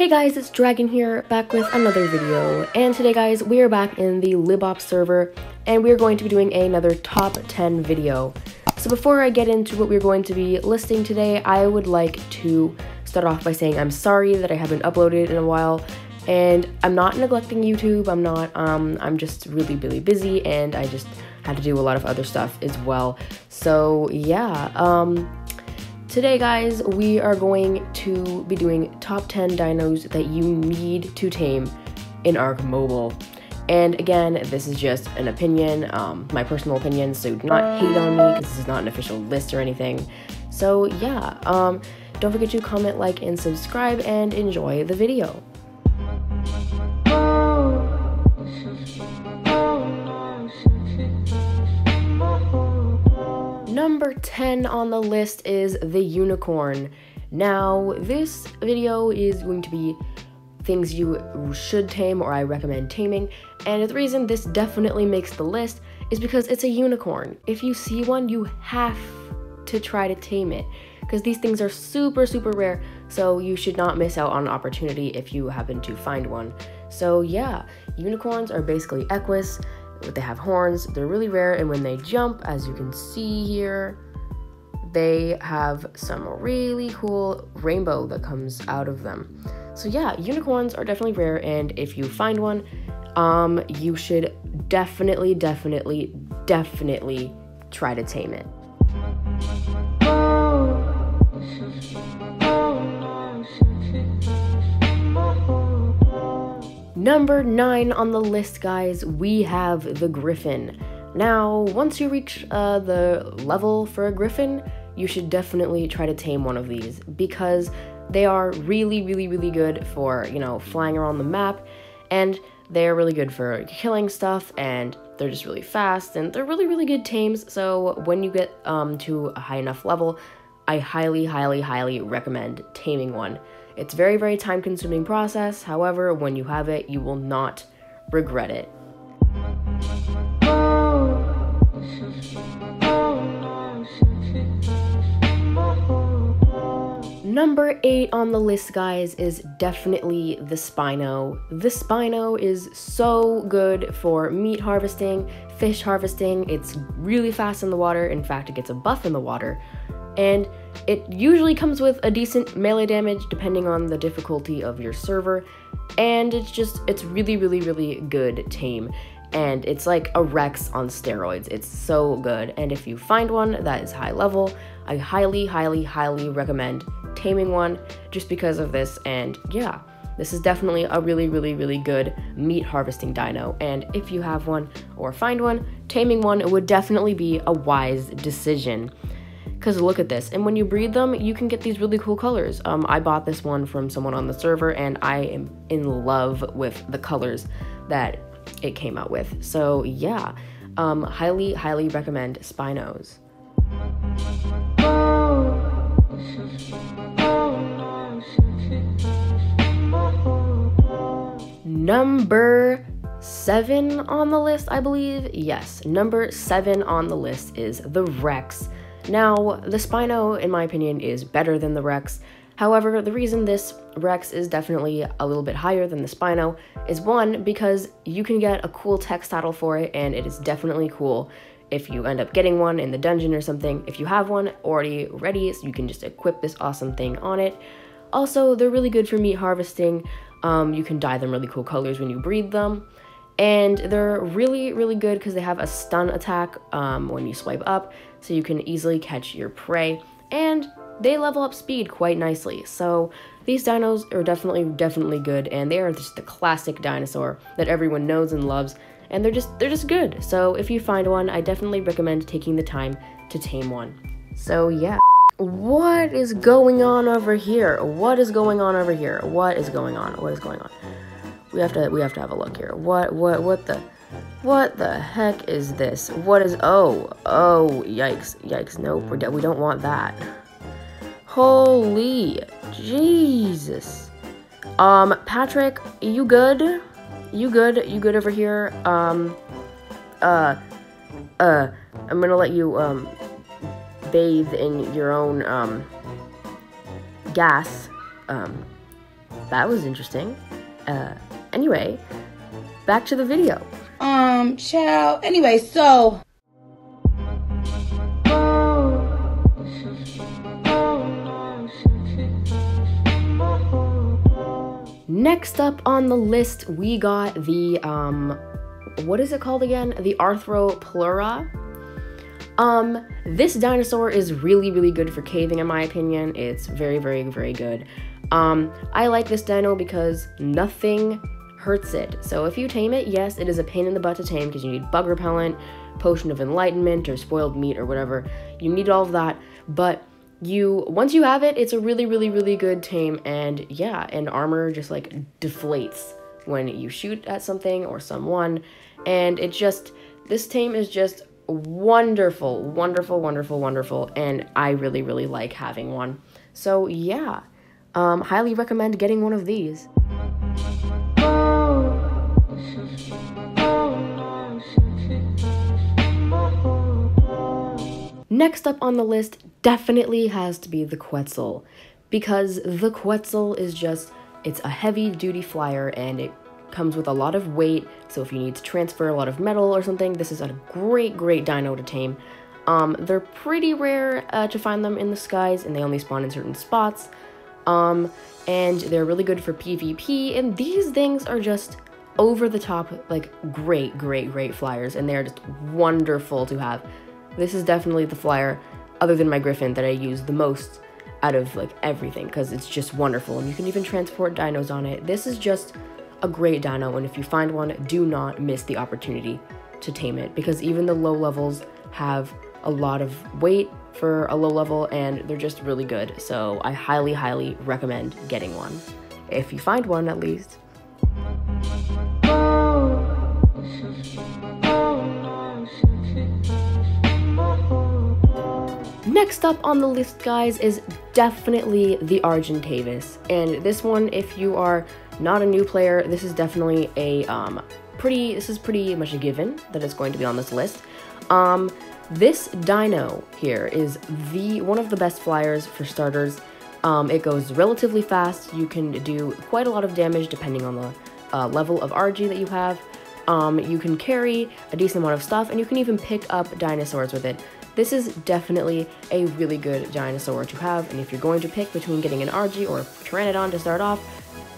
Hey guys, it's Dragon here, back with another video, and today guys, we are back in the LibOps server, and we are going to be doing another top 10 video. So before I get into what we're going to be listing today, I would like to start off by saying I'm sorry that I haven't uploaded in a while, and I'm not neglecting YouTube, I'm just really busy, and I just had to do a lot of other stuff as well. So yeah, today, guys, we are going to be doing top 10 dinos that you need to tame in Ark Mobile. And again, this is just an opinion, my personal opinion, so do not hate on me because this is not an official list or anything. So yeah, don't forget to comment, like, and subscribe, and enjoy the video. Number 10 on the list is the unicorn. Now, this video is going to be things you should tame or I recommend taming, and the reason this definitely makes the list is because it's a unicorn. If you see one, you have to try to tame it, because these things are super rare, so you should not miss out on an opportunity if you happen to find one. So yeah, unicorns are basically equus. They have horns, they're really rare, and when they jump, as you can see here, they have some really cool rainbow that comes out of them. So yeah, unicorns are definitely rare, and if you find one, you should definitely try to tame it. Number 9 on the list, guys, we have the Griffon. Now, once you reach the level for a Griffon, you should definitely try to tame one of these, because they are really good for, you know, flying around the map, and they're really good for killing stuff, and they're just really fast, and they're really good tames. So when you get to a high enough level, I highly recommend taming one. It's very time-consuming process. However, when you have it, you will not regret it. Number 8 on the list, guys, is definitely the Spino. The Spino is so good for meat harvesting, fish harvesting. It's really fast in the water. In fact, it gets a buff in the water. And it usually comes with a decent melee damage depending on the difficulty of your server, and it's really good tame, and it's like a Rex on steroids. It's so good, and if you find one that is high level, I highly recommend taming one just because of this. And yeah, this is definitely a really good meat harvesting dino, and if you have one or find one, taming one would definitely be a wise decision. Because look at this, and when you breed them, you can get these really cool colors. I bought this one from someone on the server, and I am in love with the colors that it came out with. So yeah, highly recommend Spinos. Number 7 on the list, I believe. Yes, number 7 on the list is the Rex. Now, the Spino, in my opinion, is better than the Rex. However, the reason this Rex is definitely a little bit higher than the Spino is, one, because you can get a cool tech saddle for it, and it is definitely cool if you end up getting one in the dungeon or something. If you have one already ready, so you can just equip this awesome thing on it. Also, they're really good for meat harvesting. You can dye them really cool colors when you breed them. And they're really good because they have a stun attack when you swipe up, so you can easily catch your prey, and they level up speed quite nicely. So these dinos are definitely good, and they are just the classic dinosaur that everyone knows and loves, and they're just good. So if you find one, I definitely recommend taking the time to tame one. So yeah. What is going on over here? What is going on? We have to have a look here. What the heck is this? What is, oh, yikes, nope, we don't want that. Holy Jesus. Patrick, you good? You good over here? I'm gonna let you, bathe in your own, gas, that was interesting. Anyway, back to the video. Ciao. Anyway, so... Next up on the list, we got the, what is it called again? The Arthropleura. This dinosaur is really, really good for caving, in my opinion. It's very, very, very good. I like this dino because nothing hurts it. So if you tame it, yes, it is a pain in the butt to tame because you need bug repellent, potion of enlightenment, or spoiled meat, or whatever. You need all of that, but once you have it, it's a really, really, really good tame, and yeah, and armor just like deflates when you shoot at something or someone, and this tame is just wonderful, wonderful, wonderful, wonderful, and I really, really like having one. So yeah, highly recommend getting one of these. Next up on the list definitely has to be the Quetzal, because the Quetzal is it's a heavy-duty flyer, and it comes with a lot of weight, so if you need to transfer a lot of metal or something, this is a great, great dino to tame. They're pretty rare to find them in the skies, and they only spawn in certain spots, and they're really good for PvP, and these things are just over-the-top, like, great, great, great flyers, and they're just wonderful to have. This is definitely the flyer, other than my Griffon, that I use the most out of like everything, because it's just wonderful, and you can even transport dinos on it. This is just a great dino, and if you find one, do not miss the opportunity to tame it, because even the low levels have a lot of weight for a low level, and they're just really good. So I highly, highly recommend getting one, if you find one at least. Next up on the list, guys, is definitely the Argentavis, and this one, if you are not a new player, this is definitely this is pretty much a given that it's going to be on this list. This dino here is one of the best flyers for starters. It goes relatively fast. You can do quite a lot of damage depending on the level of RG that you have. You can carry a decent amount of stuff, and you can even pick up dinosaurs with it. This is definitely a really good dinosaur to have, and if you're going to pick between getting an RG or a Pteranodon to start off,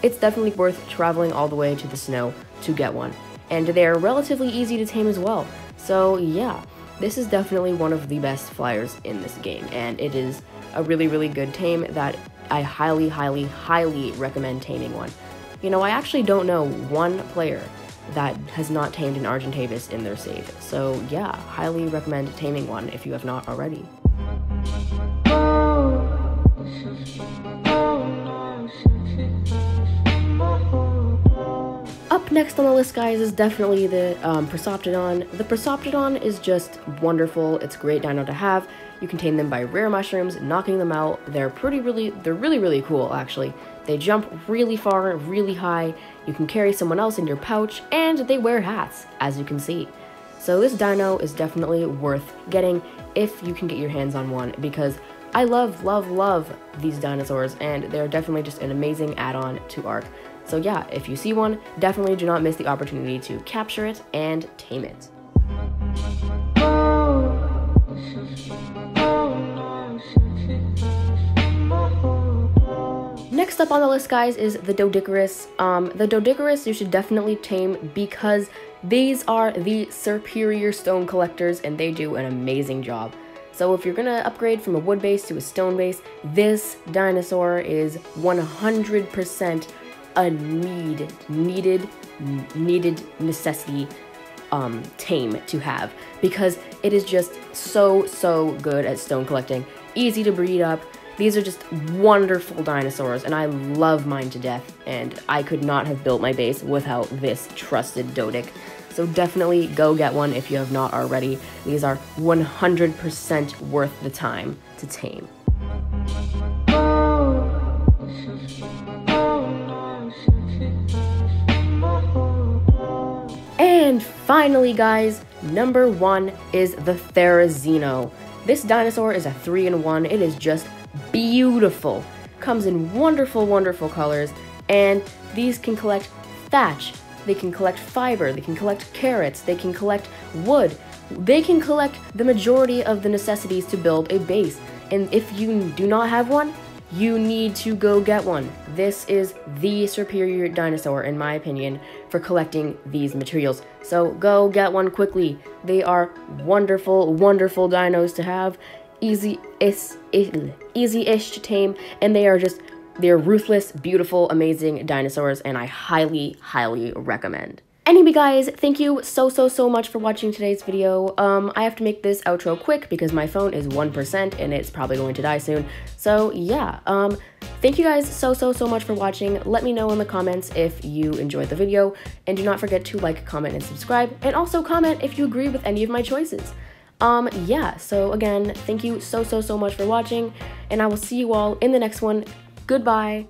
it's definitely worth traveling all the way to the snow to get one. And they're relatively easy to tame as well. So yeah, this is definitely one of the best flyers in this game, and it is a really, really good tame that I highly, highly, highly recommend taming one. You know, I actually don't know one player that has not tamed an Argentavis in their save. So yeah, highly recommend taming one if you have not already. Up next on the list, guys, is definitely the Prosoptidon. The Prosoptidon is just wonderful. It's a great dino to have. You can tame them by rare mushrooms, knocking them out. They're really, really cool, actually. They jump really far, really high. You can carry someone else in your pouch, and they wear hats, as you can see. So this dino is definitely worth getting if you can get your hands on one, because I love these dinosaurs, and they're definitely just an amazing add-on to Ark. So yeah, if you see one, definitely do not miss the opportunity to capture it and tame it. Next up on the list, guys, is the Dodicarus. The Dodicarus you should definitely tame because these are the superior stone collectors, and they do an amazing job. So if you're gonna upgrade from a wood base to a stone base, this dinosaur is 100% a needed necessity tame to have, because it is just so good at stone collecting, easy to breed up. These are just wonderful dinosaurs, and I love mine to death, and I could not have built my base without this trusted Dodic. So definitely go get one if you have not already. These are 100% worth the time to tame. And finally, guys, number 1 is the Therazino. This dinosaur is a 3-in-1. It is just beautiful. Comes in wonderful colors, and these can collect thatch, they can collect fiber, they can collect carrots, they can collect wood, they can collect the majority of the necessities to build a base. And if you do not have one, you need to go get one. This is the superior dinosaur, in my opinion, for collecting these materials. So go get one quickly. They are wonderful, wonderful dinos to have. Easy-ish to tame, and they're ruthless, beautiful, amazing dinosaurs, and I highly, highly recommend. Anyway, guys, thank you so much for watching today's video. I have to make this outro quick because my phone is 1% and it's probably going to die soon. So yeah, thank you guys so much for watching. Let me know in the comments if you enjoyed the video, and do not forget to like, comment, and subscribe, and also comment if you agree with any of my choices. Yeah, so again, thank you so much for watching, and I will see you all in the next one. Goodbye.